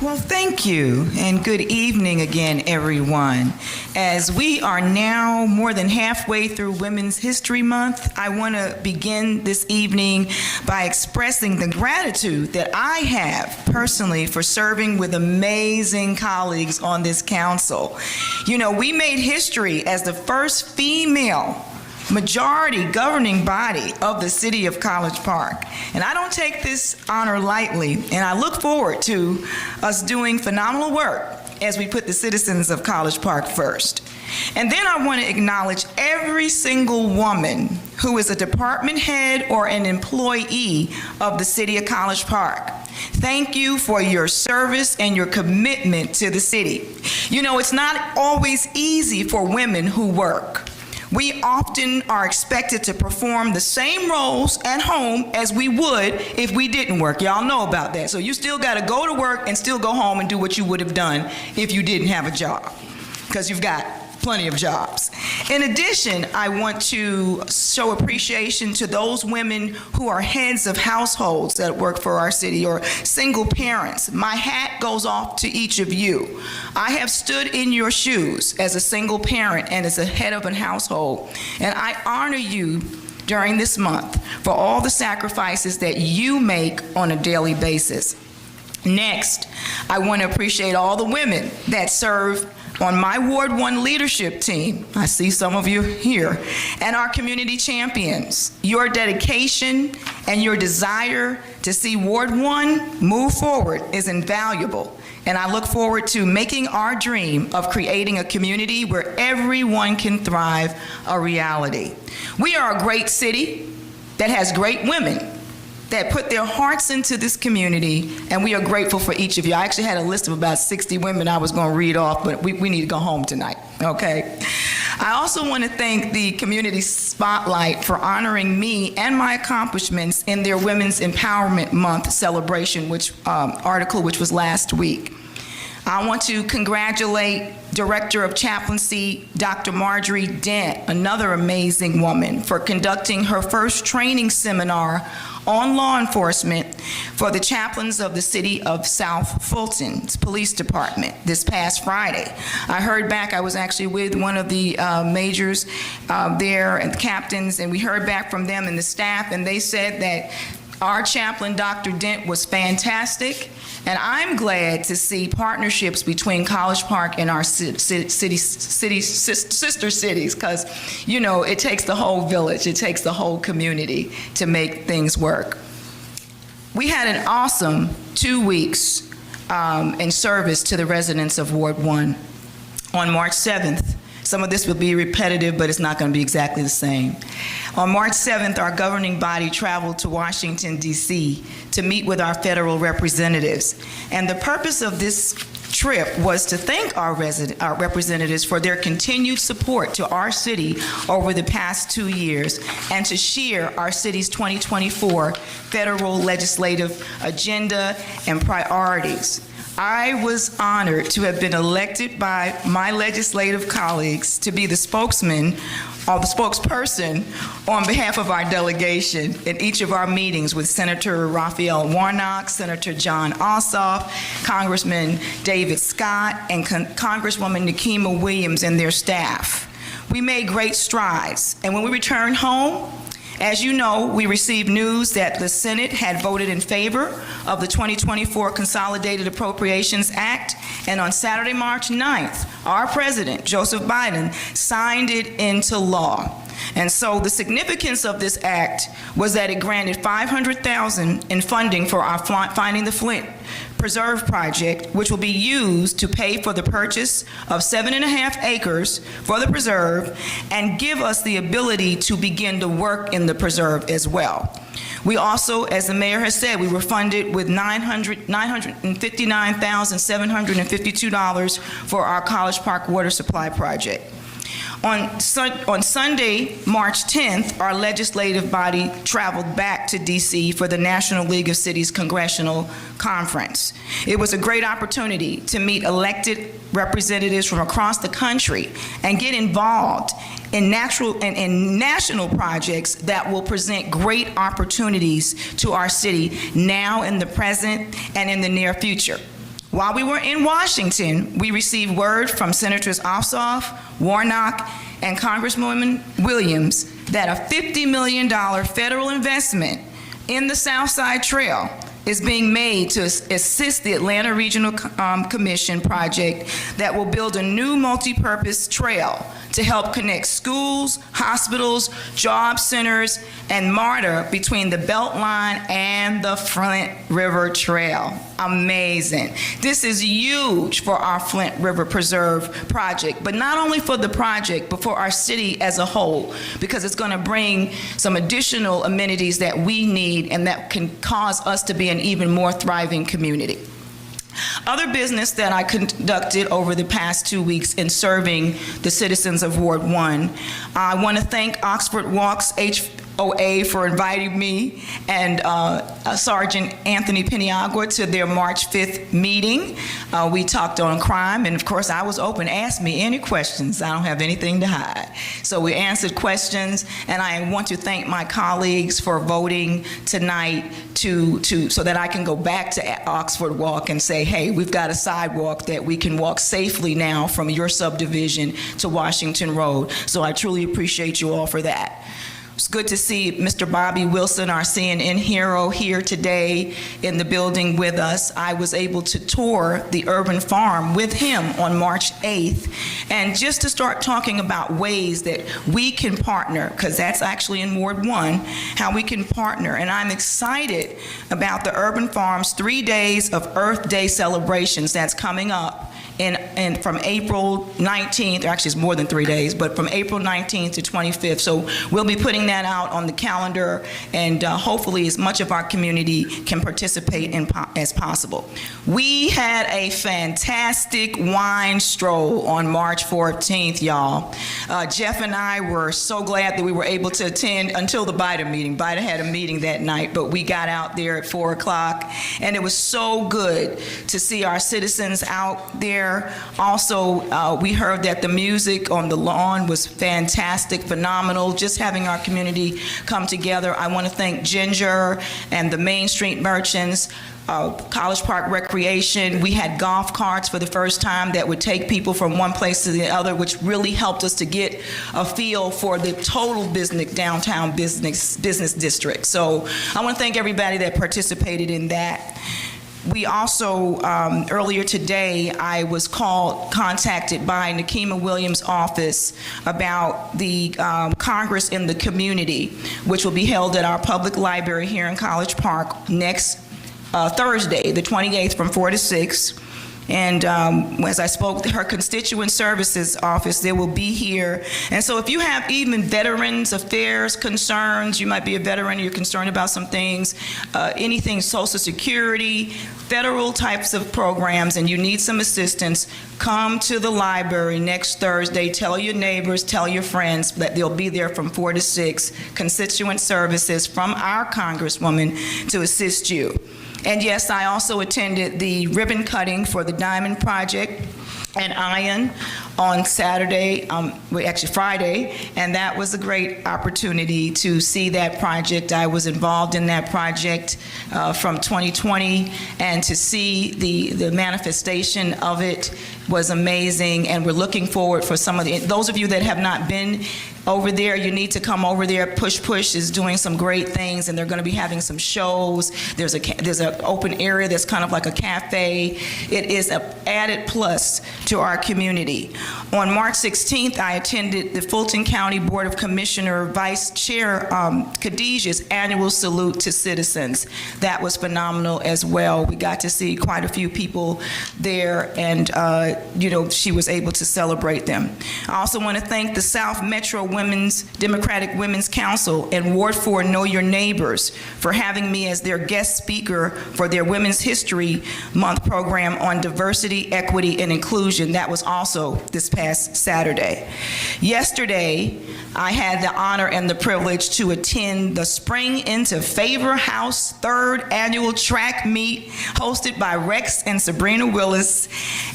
Well, thank you, and good evening again, everyone. As we are now more than halfway through Women's History Month, I want to begin this evening by expressing the gratitude that I have personally for serving with amazing colleagues on this council. You know, we made history as the first female majority governing body of the city of College Park. And I don't take this honor lightly, and I look forward to us doing phenomenal work as we put the citizens of College Park first. And then I want to acknowledge every single woman who is a department head or an employee of the city of College Park. Thank you for your service and your commitment to the city. You know, it's not always easy for women who work. We often are expected to perform the same roles at home as we would if we didn't work. Y'all know about that. So you still got to go to work and still go home and do what you would have done if you didn't have a job, because you've got plenty of jobs. In addition, I want to show appreciation to those women who are heads of households that work for our city, or single parents. My hat goes off to each of you. I have stood in your shoes as a single parent and as a head of a household, and I honor you during this month for all the sacrifices that you make on a daily basis. Next, I want to appreciate all the women that serve on my Ward 1 leadership team. I see some of you here. And our community champions. Your dedication and your desire to see Ward 1 move forward is invaluable. And I look forward to making our dream of creating a community where everyone can thrive a reality. We are a great city that has great women that put their hearts into this community, and we are grateful for each of you. I actually had a list of about 60 women I was going to read off, but we need to go home tonight, okay? I also want to thank the Community Spotlight for honoring me and my accomplishments in their Women's Empowerment Month celebration, article which was last week. I want to congratulate Director of Chaplaincy, Dr. Marjorie Dent, another amazing woman, for conducting her first training seminar on law enforcement for the chaplains of the city of South Fulton's Police Department this past Friday. I heard back, I was actually with one of the majors there and the captains, and we heard back from them and the staff, and they said that our chaplain, Dr. Dent, was fantastic, and I'm glad to see partnerships between College Park and our sister cities, because, you know, it takes the whole village, it takes the whole community to make things work. We had an awesome 2 weeks in service to the residents of Ward 1. On March 7th, some of this will be repetitive, but it's not going to be exactly the same. On March 7th, our governing body traveled to Washington, D.C. to meet with our federal representatives. And the purpose of this trip was to thank our representatives for their continued support to our city over the past 2 years, and to share our city's 2024 federal legislative agenda and priorities. I was honored to have been elected by my legislative colleagues to be the spokesman or the spokesperson on behalf of our delegation in each of our meetings with Senator Raphael Warnock, Senator John Ossoff, Congressman David Scott, and Congresswoman Nikema Williams and their staff. We made great strides, and when we returned home, as you know, we received news that the Senate had voted in favor of the 2024 Consolidated Appropriations Act, and on Saturday, March 9th, our president, Joseph Biden, signed it into law. And so the significance of this act was that it granted $500,000 in funding for our Finding the Flint Preserve project, which will be used to pay for the purchase of 7.5 acres for the preserve and give us the ability to begin to work in the preserve as well. We also, as the mayor has said, we were funded with $959,752 for our College Park water supply project. On Sunday, March 10th, our legislative body traveled back to D.C. for the National League of Cities Congressional Conference. It was a great opportunity to meet elected representatives from across the country and get involved in national projects that will present great opportunities to our city now, in the present, and in the near future. While we were in Washington, we received word from Senators Ossoff, Warnock, and Congresswoman Williams that a $50 million federal investment in the Southside Trail is being made to assist the Atlanta Regional Commission project that will build a new multi-purpose trail to help connect schools, hospitals, job centers, and MARTA between the Beltline and the Flint River Trail. Amazing. This is huge for our Flint River Preserve project, but not only for the project, but for our city as a whole, because it's going to bring some additional amenities that we need and that can cause us to be an even more thriving community. Other business that I conducted over the past 2 weeks in serving the citizens of Ward 1, I want to thank Oxford Walks HOA for inviting me and Sergeant Anthony Peniagua to their March 5th meeting. We talked on crime, and of course I was open. Ask me any questions. I don't have anything to hide. So we answered questions, and I want to thank my colleagues for voting tonight so that I can go back to Oxford Walk and say, hey, we've got a sidewalk that we can walk safely now from your subdivision to Washington Road. So I truly appreciate you all for that. It's good to see Mr. Bobby Wilson, our CNN hero, here today in the building with us. I was able to tour the urban farm with him on March 8th, and just to start talking about ways that we can partner, because that's actually in Ward 1, how we can partner. And I'm excited about the urban farm's 3 days of Earth Day celebrations that's coming up. And from April 19th, or actually it's more than 3 days, but from April 19th to 25th. So we'll be putting that out on the calendar, and hopefully as much of our community can participate as possible. We had a fantastic wine stroll on March 14th, y'all. Jeff and I were so glad that we were able to attend until the BIDA meeting. BIDA had a meeting that night, but we got out there at 4 o'clock, and it was so good to see our citizens out there. Also, we heard that the music on the lawn was fantastic, phenomenal, just having our community come together. I want to thank Ginger and the Main Street merchants, College Park Recreation. We had golf carts for the first time that would take people from one place to the other, which really helped us to get a feel for the total downtown business district. So I want to thank everybody that participated in that. We also, earlier today, I was contacted by Nikema Williams' office about the Congress in the Community, which will be held at our public library here in College Park next Thursday, the 28th, from 4 to 6. And as I spoke to her constituent services office, they will be here. And so if you have even veterans affairs concerns, you might be a veteran, you're concerned about some things, anything Social Security, federal types of programs, and you need some assistance, come to the library next Thursday. Tell your neighbors, tell your friends that they'll be there from 4 to 6, constituent services from our Congresswoman to assist you. And yes, I also attended the ribbon cutting for the Diamond Project and Iron on Saturday, actually Friday, and that was a great opportunity to see that project. I was involved in that project from 2020, and to see the manifestation of it was amazing, and we're looking forward for some of those of you that have not been over there, you need to come over there. Push is doing some great things, and they're going to be having some shows. There's an open area that's kind of like a cafe. It is an added plus to our community. On March 16th, I attended the Fulton County Board of Commissioner Vice Chair Khadijah's annual salute to citizens. That was phenomenal as well. We got to see quite a few people there, and she was able to celebrate them. I also want to thank the South Metro Democratic Women's Council and Ward 4 Know Your Neighbors for having me as their guest speaker for their Women's History Month program on diversity, equity, and inclusion. That was also this past Saturday. Yesterday, I had the honor and the privilege to attend the Spring into Favor House 3rd Annual Track Meet hosted by Rex and Sabrina Willis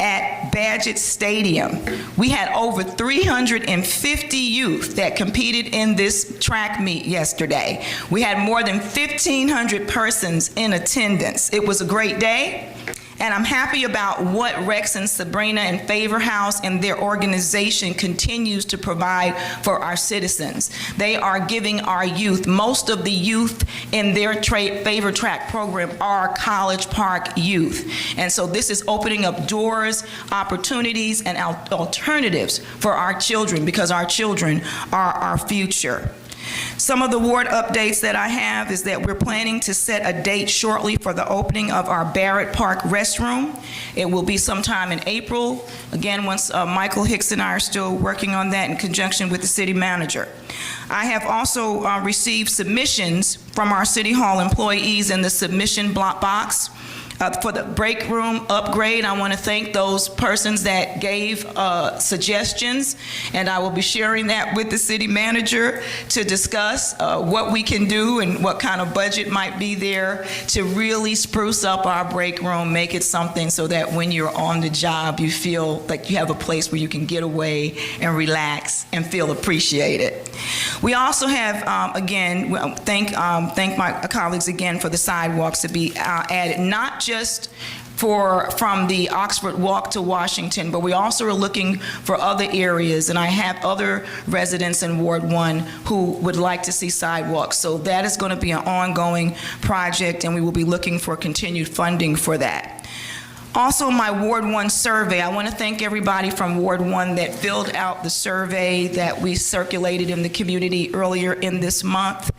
at Badgett Stadium. We had over 350 youth that competed in this track meet yesterday. We had more than 1,500 persons in attendance. It was a great day. And I'm happy about what Rex and Sabrina and Favor House and their organization continues to provide for our citizens. They are giving our youth, most of the youth in their Favor Track program are College Park youth. And so this is opening up doors, opportunities, and alternatives for our children, because our children are our future. Some of the ward updates that I have is that we're planning to set a date shortly for the opening of our Barrett Park restroom. It will be sometime in April. Again, once Michael Hicks and I are still working on that in conjunction with the city manager. I have also received submissions from our City Hall employees in the submission block box. For the break room upgrade, I want to thank those persons that gave suggestions, and I will be sharing that with the city manager to discuss what we can do and what kind of budget might be there to really spruce up our break room, make it something so that when you're on the job, you feel like you have a place where you can get away and relax and feel appreciated. We also have, again, thank my colleagues again for the sidewalks to be added, not just from the Oxford Walk to Washington, but we also are looking for other areas, and I have other residents in Ward 1 who would like to see sidewalks. So that is going to be an ongoing project, and we will be looking for continued funding for that. Also, my Ward 1 survey, I want to thank everybody from Ward 1 that filled out the survey that we circulated in the community earlier in this month.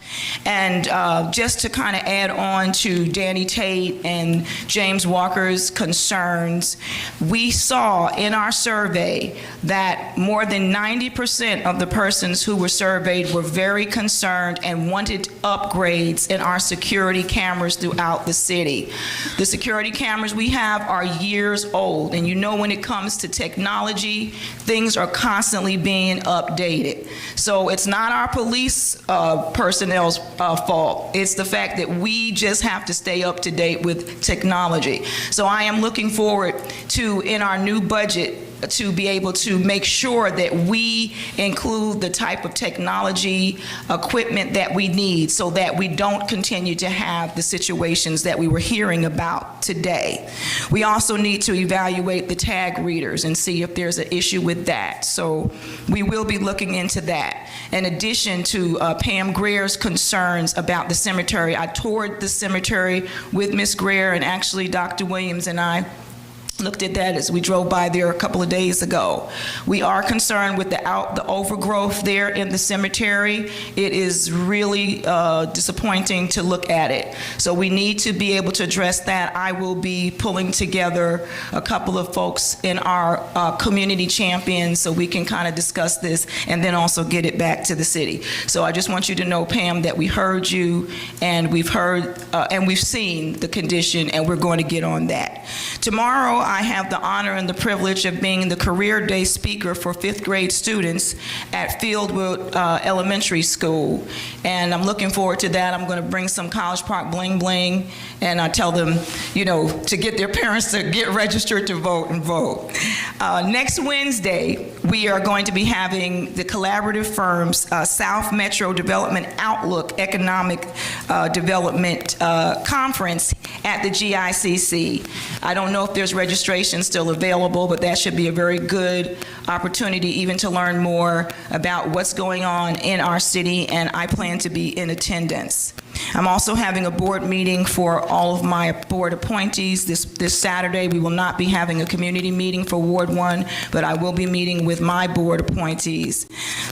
And just to kind of add on to Danny Tate and James Walker's concerns, we saw in our survey that more than 90% of the persons who were surveyed were very concerned and wanted upgrades in our security cameras throughout the city. The security cameras we have are years old, and you know when it comes to technology, things are constantly being updated. So it's not our police personnel's fault. It's the fact that we just have to stay up to date with technology. So I am looking forward to, in our new budget, to be able to make sure that we include the type of technology equipment that we need so that we don't continue to have the situations that we were hearing about today. We also need to evaluate the tag readers and see if there's an issue with that. So we will be looking into that. In addition to Pam Greer's concerns about the cemetery, I toured the cemetery with Ms. Greer, and actually Dr. Williams and I looked at that as we drove by there a couple of days ago. We are concerned with the overgrowth there in the cemetery. It is really disappointing to look at it. So we need to be able to address that. I will be pulling together a couple of folks in our community champions so we can kind of discuss this and then also get it back to the city. So I just want you to know, Pam, that we heard you, and we've heard and we've seen the condition, and we're going to get on that. Tomorrow, I have the honor and the privilege of being the career day speaker for 5th grade students at Fieldwood Elementary School. And I'm looking forward to that. I'm going to bring some College Park bling bling, and I tell them, you know, to get their parents to get registered to vote and vote. Next Wednesday, we are going to be having the collaborative firms South Metro Development Outlook Economic Development Conference at the GICC. I don't know if there's registration still available, but that should be a very good opportunity even to learn more about what's going on in our city, and I plan to be in attendance. I'm also having a board meeting for all of my board appointees this Saturday. We will not be having a community meeting for Ward 1, but I will be meeting with my board appointees.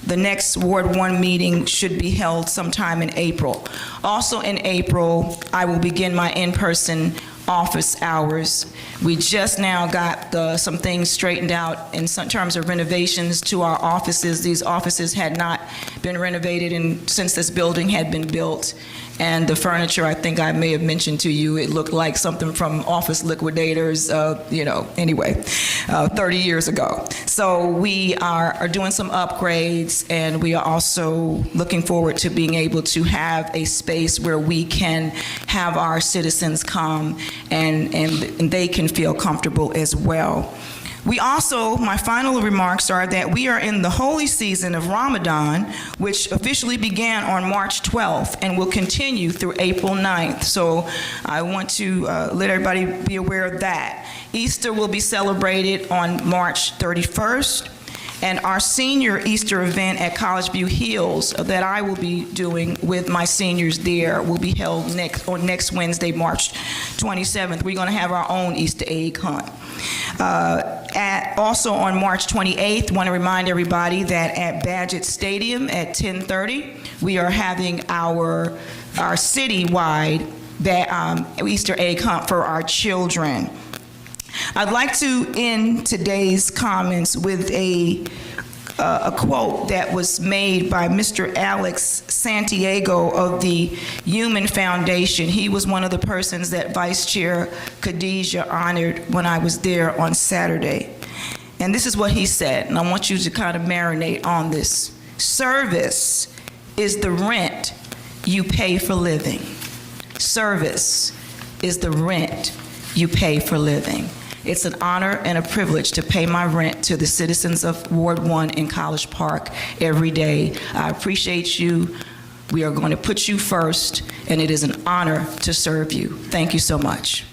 The next Ward 1 meeting should be held sometime in April. Also in April, I will begin my in-person office hours. We just now got some things straightened out in some terms of renovations to our offices. These offices had not been renovated since this building had been built. And the furniture, I think I may have mentioned to you, it looked like something from Office Liquidators, 30 years ago. So we are doing some upgrades, and we are also looking forward to being able to have a space where we can have our citizens come and they can feel comfortable as well. We also, my final remarks are that we are in the holy season of Ramadan, which officially began on March 12th and will continue through April 9th. So I want to let everybody be aware of that. Easter will be celebrated on March 31st. And our senior Easter event at College View Hills that I will be doing with my seniors there will be held next Wednesday, March 27th. We're going to have our own Easter egg hunt. Also on March 28th, want to remind everybody that at Badgett Stadium at 10:30, we are having our citywide Easter egg hunt for our children. I'd like to end today's comments with a quote that was made by Mr. Alex Santiago of the Human Foundation. He was one of the persons that Vice Chair Khadijah honored when I was there on Saturday. And this is what he said, and I want you to kind of marinate on this. Service is the rent you pay for living. Service is the rent you pay for living. It's an honor and a privilege to pay my rent to the citizens of Ward 1 in College Park every day. I appreciate you. We are going to put you first, and it is an honor to serve you. Thank you so much.